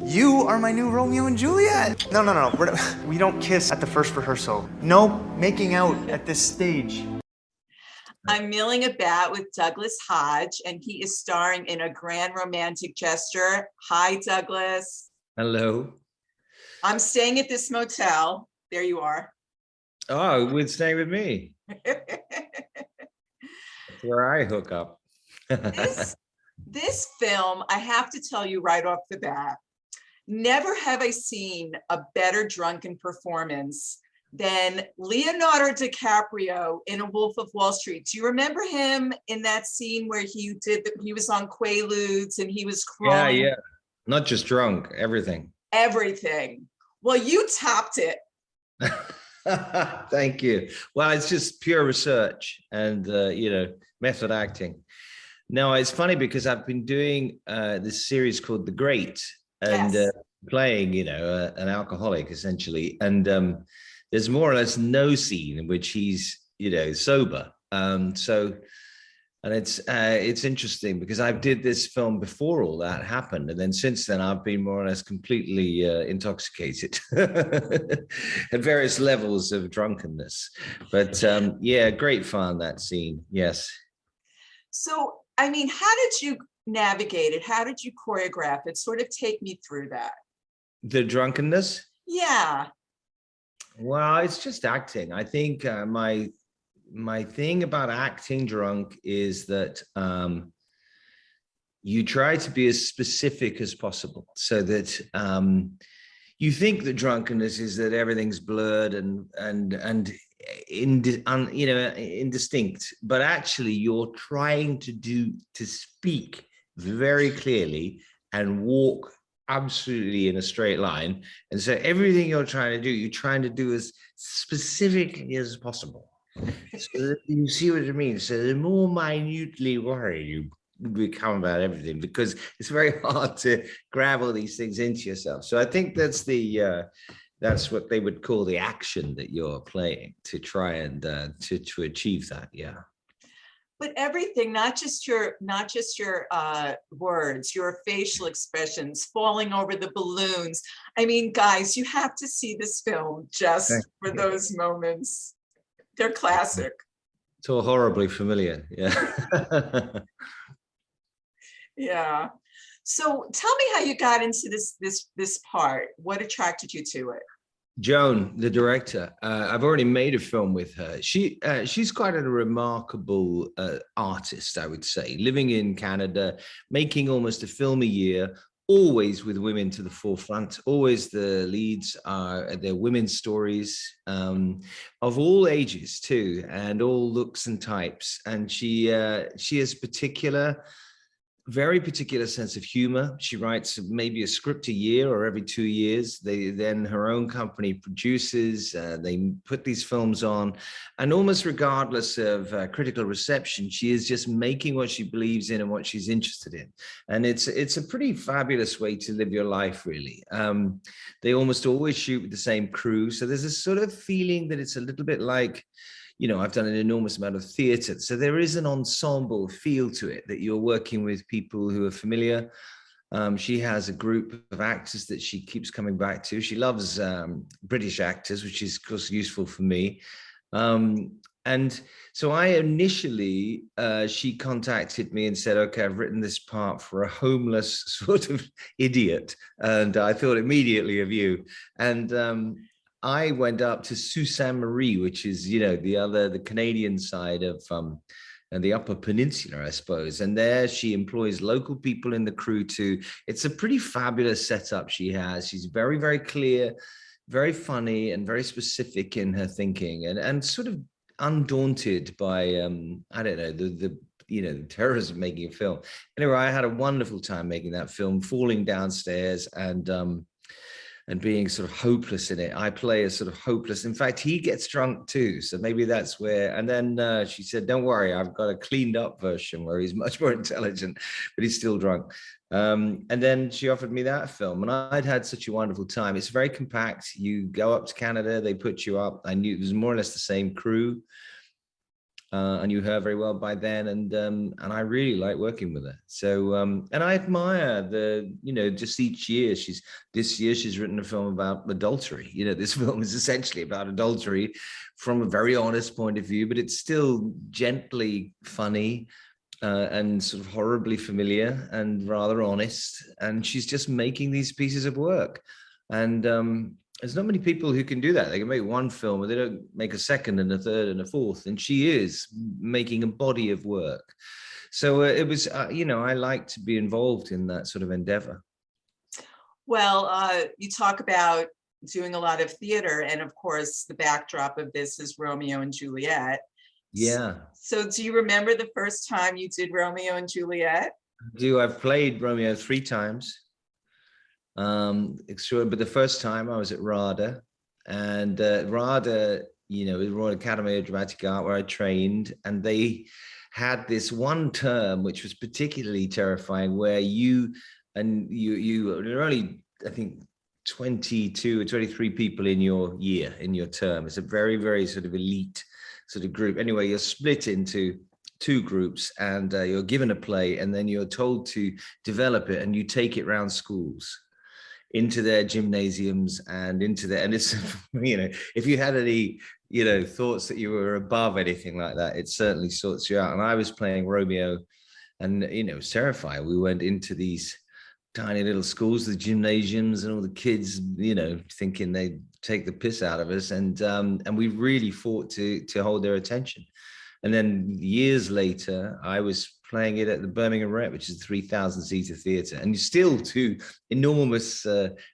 You are my new Romeo and Juliet. No. We don't kiss at the first rehearsal. No making out at this stage. I'm milling about with Douglas Hodge, and he is starring in A Grand Romantic Gesture. Hi, Douglas. Hello. I'm staying at this motel. There you are. Oh, would stay with me. That's where I hook up. This film, I have to tell you right off the bat, never have I seen a better drunken performance than Leonardo DiCaprio in A Wolf of Wall Street. Do you remember him in that scene where he was on Quaaludes and he was crying? Yeah. Not just drunk, everything. Everything. Well, you topped it. Thank you. Well, it's just pure research and, method acting. No, it's funny because I've been doing this series called The Great and Yes. playing, an alcoholic essentially. And there's more or less no scene in which he's, sober. And it's interesting because I did this film before all that happened. And then since then, I've been more or less completely intoxicated at various levels of drunkenness. But great fun, that scene. Yes. So, I mean, how did you navigate it? How did you choreograph it? Sort of take me through that. The drunkenness? Yeah. Well, it's just acting. I think my thing about acting drunk is that you try to be as specific as possible so that you think that drunkenness is that everything's blurred and indistinct, but actually you're trying to speak very clearly and walk absolutely in a straight line. And so everything you're trying to do as specifically as possible. So you see what I mean? So the more minutely worried you become about everything, because it's very hard to grab all these things into yourself. So I think that's that's what they would call the action that you're playing to try and to achieve that. Yeah. But everything, not just your words, your facial expressions, falling over the balloons. I mean, guys, you have to see this film just for those moments. They're classic. It's all horribly familiar. Yeah. Yeah. So tell me how you got into this part. What attracted you to it? Joan, the director, I've already made a film with her. She's quite a remarkable artist, I would say, living in Canada, making almost a film a year, always with women to the forefront. Always the leads are their women's stories of all ages too, and all looks and types. And she has very particular sense of humor. She writes maybe a script a year or every 2 years. Then her own company produces, they put these films on, and almost regardless of critical reception, she is just making what she believes in and what she's interested in. And it's a pretty fabulous way to live your life, really. They almost always shoot with the same crew. So there's a sort of feeling that it's a little bit like, I've done an enormous amount of theater. So there is an ensemble feel to it that you're working with people who are familiar. She has a group of actors that she keeps coming back to. She loves British actors, which is, of course, useful for me. And so I initially, she contacted me and said, okay, I've written this part for a homeless sort of idiot. And I thought immediately of you. And I went up to Sault Ste. Marie, which is, the Canadian side of the Upper Peninsula, I suppose. And there she employs local people in the crew too. It's a pretty fabulous setup she has. She's very, very clear, very funny, and very specific in her thinking, and sort of undaunted by, I don't know, the terrors of making a film. Anyway, I had a wonderful time making that film, falling downstairs and being sort of hopeless in it. I play a sort of hopeless. In fact, he gets drunk too. So maybe that's where, and then she said, don't worry, I've got a cleaned up version where he's much more intelligent, but he's still drunk. And then she offered me that film, and I'd had such a wonderful time. It's very compact. You go up to Canada, they put you up. I knew it was more or less the same crew. I knew her very well by then, and I really like working with her. So and I admire the, you know, just each year this year she's written a film about adultery. You know, this film is essentially about adultery from a very honest point of view, but it's still gently funny and sort of horribly familiar and rather honest. And she's just making these pieces of work. And there's not many people who can do that. They can make one film, but they don't make a second and a third and a fourth. And she is making a body of work. So it was, you know, I like to be involved in that sort of endeavor. Well, you talk about doing a lot of theater, and of course, the backdrop of this is Romeo and Juliet. Yeah. So do you remember the first time you did Romeo and Juliet? I've played Romeo 3 times. But the first time I was at RADA, and RADA, you know, the Royal Academy of Dramatic Art, where I trained, and they had this one term which was particularly terrifying, where you there are only, I think, 22 or 23 people in your term. It's a very, very sort of elite sort of group. Anyway, you're split into 2 groups, and you're given a play, and then you're told to develop it, and you take it around schools, into their gymnasiums and and it's, you know, if you had any, you know, thoughts that you were above anything like that, it certainly sorts you out. And I was playing Romeo, and, you know, it was terrifying. We went into these tiny little schools, the gymnasiums, and all the kids, you know, thinking they'd take the piss out of us. And we really fought to hold their attention. And then years later, I was playing it at the Birmingham Rep, which is a 3,000-seater theatre, and you still do enormous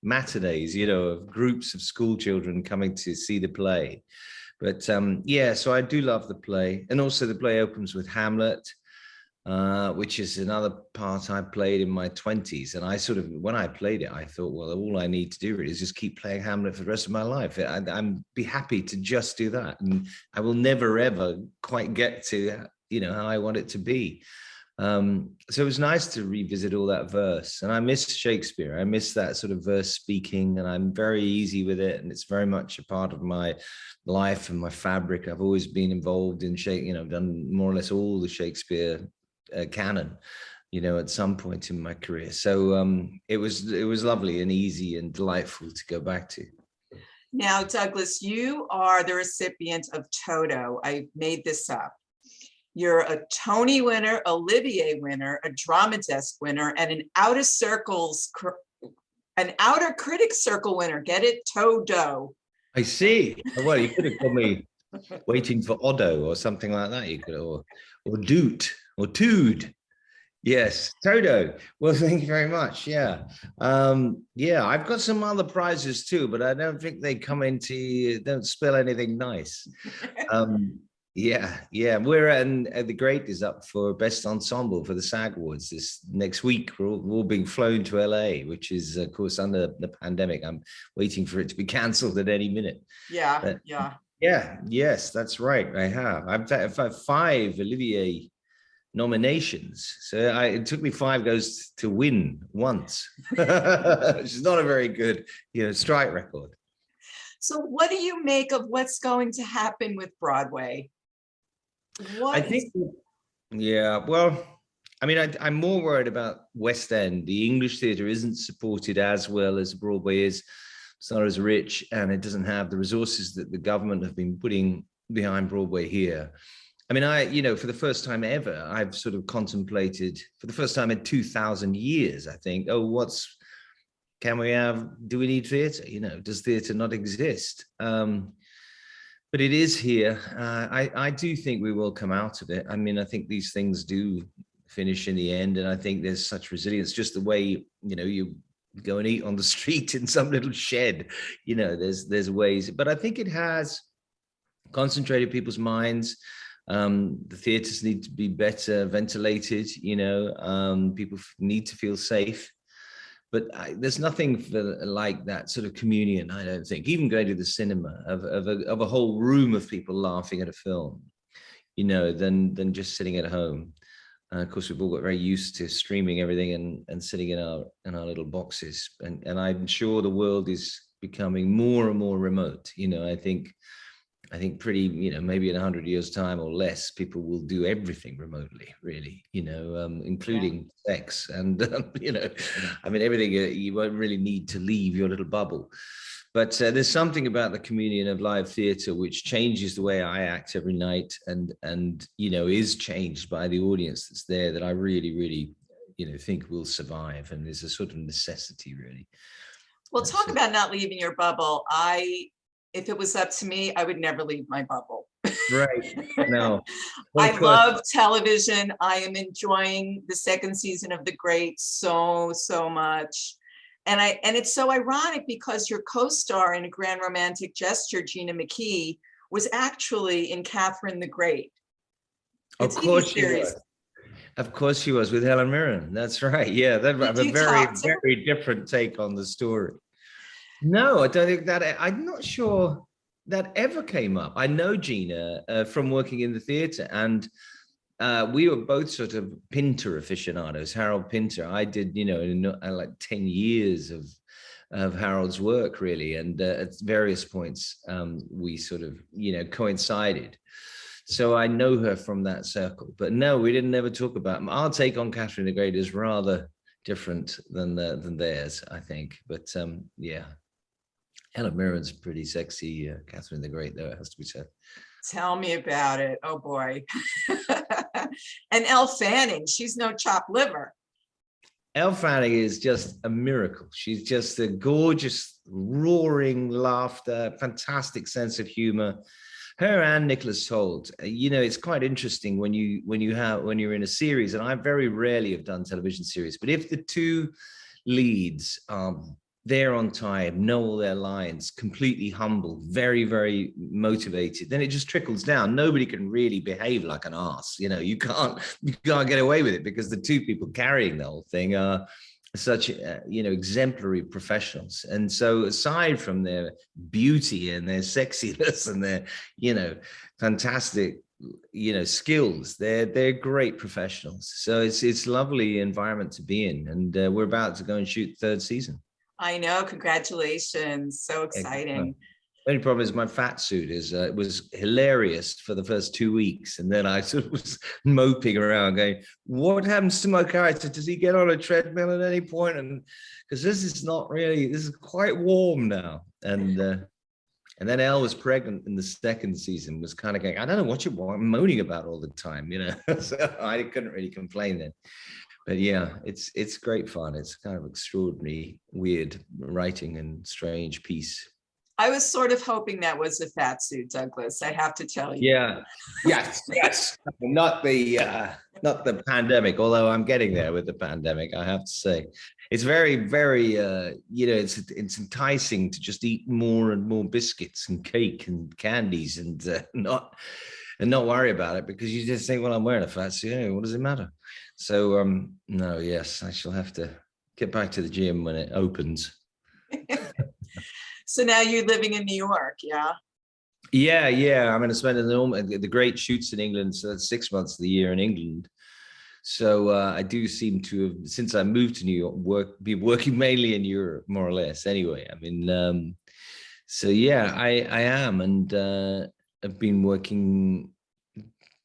matinees, you know, of groups of school children coming to see the play. But yeah, so I do love the play. And also the play opens with Hamlet, which is another part I played in my 20s. And I sort of, when I played it, I thought, well, all I need to do really is just keep playing Hamlet for the rest of my life. I'm be happy to just do that. And I will never, ever quite get to, you know, how I want it to be. So it was nice to revisit all that verse. And I miss Shakespeare. I miss that sort of verse speaking, and I'm very easy with it. And it's very much a part of my life and my fabric. I've always been involved in Shakespeare, you know, done more or less all the Shakespeare canon, you know, at some point in my career. So it was lovely and easy and delightful to go back to. Now, Douglas, you are the recipient of Toto. I made this up. You're a Tony winner, Olivier winner, a Drama Desk winner, and an Outer Critic Circle winner. Get it? Todo. I see. Well, you could have called me Waiting for Odo or something like that. You could, or Doot or Tood. Yes, Toto. Well, thank you very much. Yeah. Yeah, I've got some other prizes too, but I don't think they come into, don't spell anything nice. Yeah. We're and the Great is up for Best Ensemble for the SAG Awards this next week. We're all being flown to LA, which is, of course, under the pandemic. I'm waiting for it to be cancelled at any minute. Yeah. Yes, that's right. I have. I've had 5 Olivier nominations, so it took me 5 goes to win once, which is not a very good, you know, strike record. So what do you make of what's going to happen with Broadway? I think, yeah, well, I mean, I'm more worried about West End. The English theatre isn't supported as well as Broadway is. It's not as rich, and it doesn't have the resources that the government have been putting behind Broadway here. I mean, you know, for the first time ever, I've sort of contemplated, for the first time in 2,000 years, I think, oh, do we need theatre? You know, does theatre not exist? But it is here. I do think we will come out of it. I mean, I think these things do finish in the end, and I think there's such resilience, just the way, you know, you go and eat on the street in some little shed, you know, there's ways, but I think it has concentrated people's minds. The theatres need to be better ventilated, you know, people need to feel safe. But there's nothing like that sort of communion, I don't think, even going to the cinema, of a whole room of people laughing at a film, you know, than just sitting at home. Of course, we've all got very used to streaming everything and sitting in our little boxes. And I'm sure the world is becoming more and more remote. You know, I think I think pretty, maybe in 100 years time or less, people will do everything remotely, really, including sex and, I mean, everything. You won't really need to leave your little bubble. But there's something about the communion of live theater which changes the way I act every night and is changed by the audience that's there, that I really, really, think will survive. And there's a sort of necessity, really. Well, talk about not leaving your bubble. If it was up to me, I would never leave my bubble. Right. No. Well, I love television. I am enjoying the second season of The Great so much. And it's so ironic because your co-star in A Grand Romantic Gesture, Gina McKee, was actually in Catherine the Great. Of course she was. Of course she was, with Helen Mirren. That's right. Yeah, that was a very different take on the story. No, I don't think that. I'm not sure that ever came up. I know Gina from working in the theater, and we were both sort of Pinter aficionados. Harold Pinter. I did, like 10 years of Harold's work, really, and at various points we sort of, coincided. So I know her from that circle. But no, we didn't ever talk about. Our take on Catherine the Great is rather different than theirs, I think. But yeah. Helen Mirren's pretty sexy, Catherine the Great, though, it has to be said. Tell me about it. Oh, boy. And Elle Fanning, she's no chopped liver. Elle Fanning is just a miracle. She's just a gorgeous, roaring laughter, fantastic sense of humor. Her and Nicholas Hoult, it's quite interesting when you're in a series, and I very rarely have done television series, but if the two leads they're on time, know all their lines, completely humble, very, very motivated, then it just trickles down. Nobody can really behave like an arse. You can't get away with it, because the two people carrying the whole thing are such, exemplary professionals. And so aside from their beauty and their sexiness and their, fantastic, skills, they're great professionals. So it's lovely environment to be in. And we're about to go and shoot third season. I know, congratulations, so exciting. The only problem is my fat suit it was hilarious for the first 2 weeks, and then I sort of was moping around going, what happens to my character? Does he get on a treadmill at any point? And because this is quite warm now. And then Elle was pregnant in the second season, was kind of going, I don't know what you're moaning about all the time, so I couldn't really complain then. But yeah, it's great fun. It's kind of extraordinary, weird writing and strange piece. I was sort of hoping that was a fat suit, Douglas, I have to tell you. Yeah, yes. Not the pandemic, although I'm getting there with the pandemic, I have to say. It's very, very, it's enticing to just eat more and more biscuits and cake and candies and not worry about it, because you just think, well, I'm wearing a fat suit, what does it matter? So, no, yes, I shall have to get back to the gym when it opens. So now you're living in New York, yeah? Yeah. I'm going to spend the great shoots in England, so that's 6 months of the year in England. So I do seem to have, since I moved to New York, be working mainly in Europe, more or less. Anyway, I mean, so yeah, I am, and I've been working,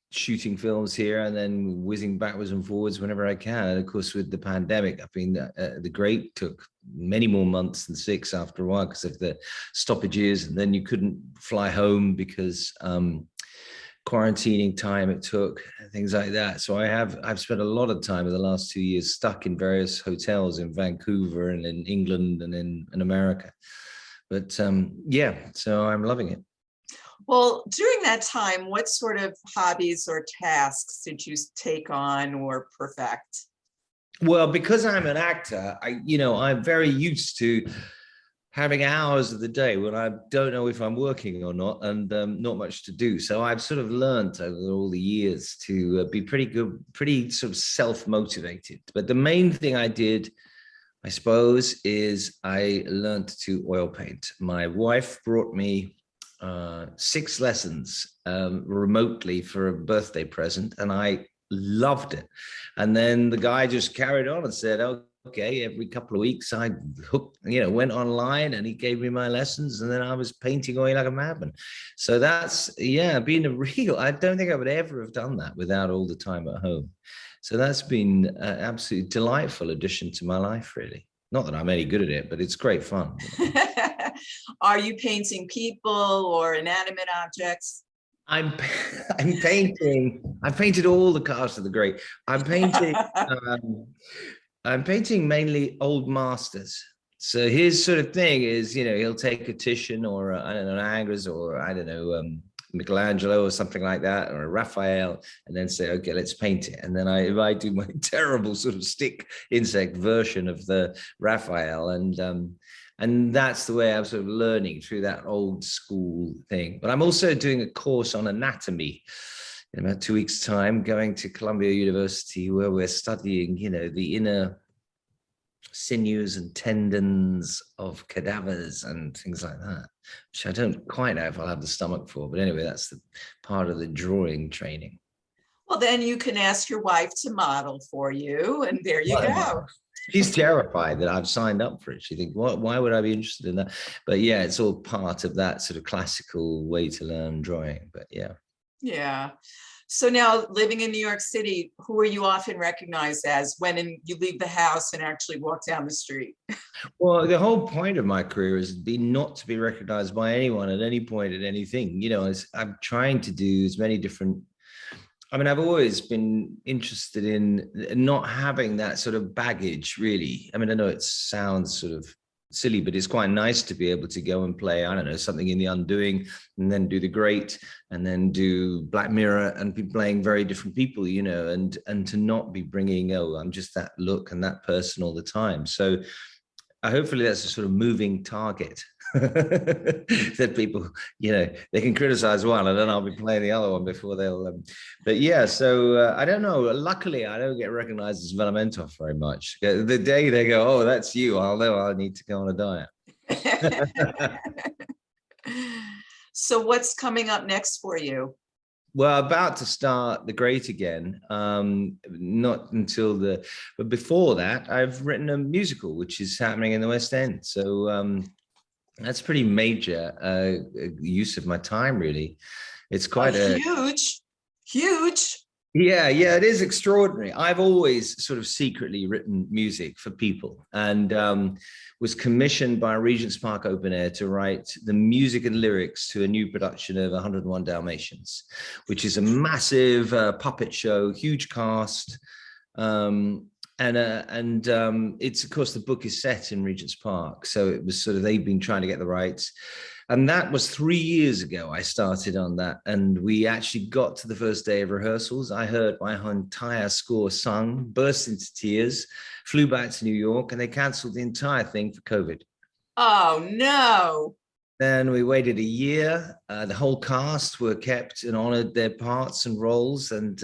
shooting films here and then whizzing backwards and forwards whenever I can. And of course, with the pandemic, I've been The Great took many more months than 6 after a while because of the stoppages, and then you couldn't fly home because quarantining time it took, things like that. So I've spent a lot of time in the last 2 years stuck in various hotels in Vancouver and in England and in America. But yeah, so I'm loving it. Well, during that time, what sort of hobbies or tasks did you take on or perfect? Well, because I'm an actor, I'm very used to having hours of the day when I don't know if I'm working or not, and not much to do. So I've sort of learned over all the years to be pretty good, pretty sort of self-motivated. But the main thing I did, I suppose, is I learned to oil paint. My wife brought me 6 lessons remotely for a birthday present, and I loved it. And then the guy just carried on and said, okay, every couple of weeks I went online and he gave me my lessons, and then I was painting away like a madman. So that's, been I don't think I would ever have done that without all the time at home. So that's been an absolutely delightful addition to my life, really. Not that I'm any good at it, but it's great fun. Are you painting people or inanimate objects? I'm painting. I painted all the cast of the great. I'm painting. I'm painting mainly old masters. So his sort of thing is, he'll take a Titian or I don't know, Angers, or I don't know, Michelangelo or something like that, or a Raphael, and then say, okay, let's paint it. And then if I do my terrible sort of stick insect version of the Raphael, and that's the way I'm sort of learning through that old school thing. But I'm also doing a course on anatomy in about 2 weeks' time, going to Columbia University, where we're studying, the inner sinews and tendons of cadavers and things like that, which I don't quite know if I'll have the stomach for. But anyway, that's the part of the drawing training. Well, then you can ask your wife to model for you, and there you go. She's terrified that I've signed up for it. She thinks, why would I be interested in that? But yeah, it's all part of that sort of classical way to learn drawing. But yeah. Yeah. So now, living in New York City, who are you often recognized as when you leave the house and actually walk down the street? Well, the whole point of my career has been not to be recognized by anyone at any point at anything. I'm trying to do as many different. I've always been interested in not having that sort of baggage, really. I know it sounds sort of silly, but it's quite nice to be able to go and play, I don't know, something in The Undoing, and then do The Great, and then do Black Mirror, and be playing very different people, and to not be bringing, I'm just that look and that person all the time. So hopefully that's a sort of moving target that people, they can criticize one, and then I'll be playing the other one before they'll. But yeah, so I don't know. Luckily, I don't get recognized as Velamentoff very much. The day they go, "Oh, that's you," I'll know I need to go on a diet. So what's coming up next for you? Well, about to start The Great again, not until but before that, I've written a musical, which is happening in the West End. So that's pretty major use of my time, really. It's quite huge. Yeah, it is extraordinary. I've always sort of secretly written music for people, and was commissioned by Regent's Park Open Air to write the music and lyrics to a new production of 101 Dalmatians, which is a massive puppet show, huge cast. It's, of course, the book is set in Regent's Park. So it was sort of, they've been trying to get the rights. And that was 3 years ago I started on that. And we actually got to the first day of rehearsals. I heard my entire score sung, burst into tears, flew back to New York, and they canceled the entire thing for COVID. Oh, no. Then we waited a year. The whole cast were kept and honored their parts and roles, and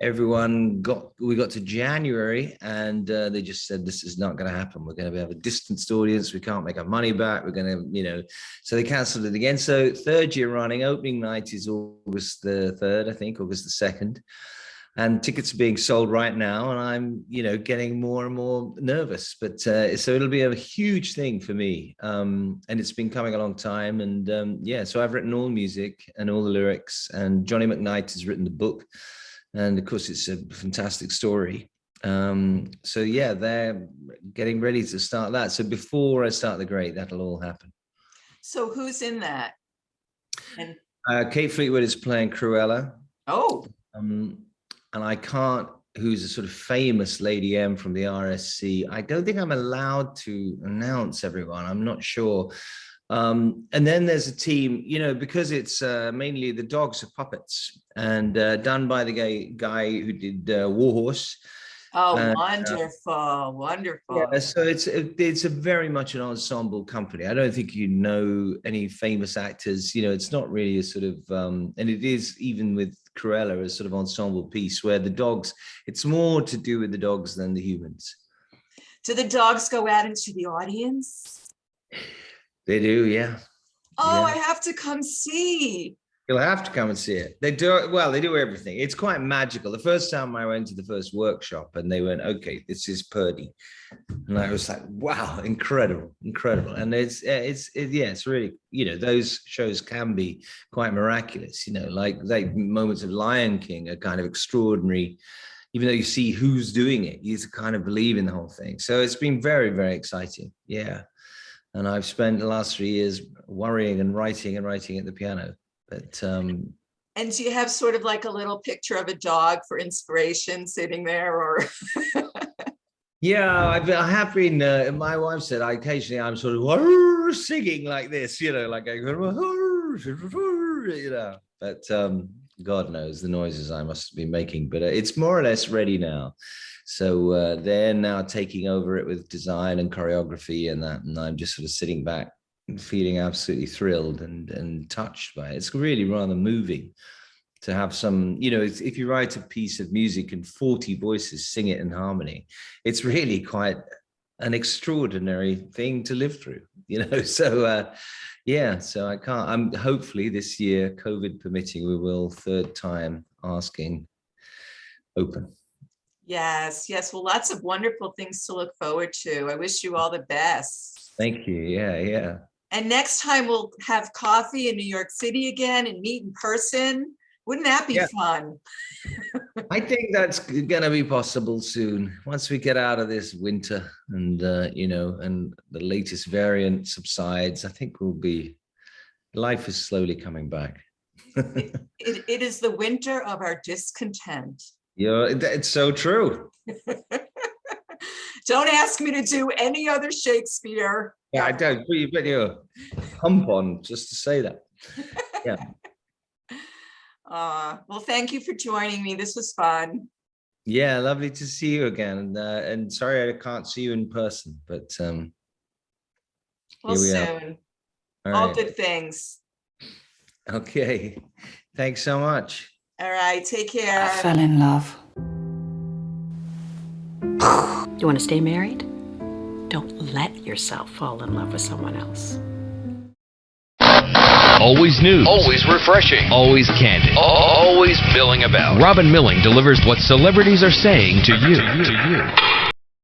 we got to January, and they just said, this is not going to happen. We're going to have a distanced audience. We can't make our money back. We're going to, so they canceled it again. So third year running, opening night is August the 3rd, I think, August the 2nd. And tickets are being sold right now, and I'm, getting more and more nervous. But so it'll be a huge thing for me, and it's been coming a long time. And so I've written all music and all the lyrics, and Johnny McKnight has written the book, and of course it's a fantastic story. They're getting ready to start that. So before I start The Great, that'll all happen. So who's in that? And Kate Fleetwood is playing Cruella. Oh. And who's a sort of famous Lady M from the RSC. I don't think I'm allowed to announce everyone. I'm not sure. And then there's a team, because it's mainly the dogs are puppets, and done by the guy who did Warhorse. Oh, wonderful. Yeah, so it's a very much an ensemble company. I don't think any famous actors. It's not really a sort of, and it is even with Cruella, a sort of ensemble piece where the dogs, it's more to do with the dogs than the humans. Do the dogs go out into the audience? They do, yeah. Oh, yeah. I have to come see. You'll have to come and see it. They do well. They do everything. It's quite magical. The first time I went to the first workshop, and they went, "Okay, this is Purdy," and I was like, "Wow, incredible, incredible!" And it's really, those shows can be quite miraculous. Like moments of Lion King are kind of extraordinary. Even though you see who's doing it, you kind of believe in the whole thing. So it's been very, very exciting. Yeah, and I've spent the last 3 years worrying and writing at the piano. But and do you have sort of like a little picture of a dog for inspiration sitting there, or? Yeah, I have been. My wife said I'm sort of singing like this, like I go, But God knows the noises I must be making. But it's more or less ready now. So they're now taking over it with design and choreography and that, and I'm just sort of sitting back, feeling absolutely thrilled and touched by it. It's really rather moving to have some, if you write a piece of music and 40 voices sing it in harmony, it's really quite an extraordinary thing to live through, So so I'm hopefully this year, COVID permitting, we will third time asking open. Yes. Well, lots of wonderful things to look forward to. I wish you all the best. Thank you. Yeah. And next time we'll have coffee in New York City again and meet in person. Wouldn't that be fun? I think that's going to be possible soon once we get out of this winter and, and the latest variant subsides. I think life is slowly coming back. It is the winter of our discontent. Yeah, it's so true. Don't ask me to do any other Shakespeare. Yeah, I don't. You put your hump on just to say that. Yeah. Well, thank you for joining me. This was fun. Yeah, lovely to see you again. And sorry I can't see you in person, but well, here we soon. Are. All right. good things. Okay. Thanks so much. All right. Take care. I fell in love. You want to stay married? Don't let yourself fall in love with someone else. Always news. Always refreshing. Always candid. Always milling about. Robin Milling delivers what celebrities are saying to you.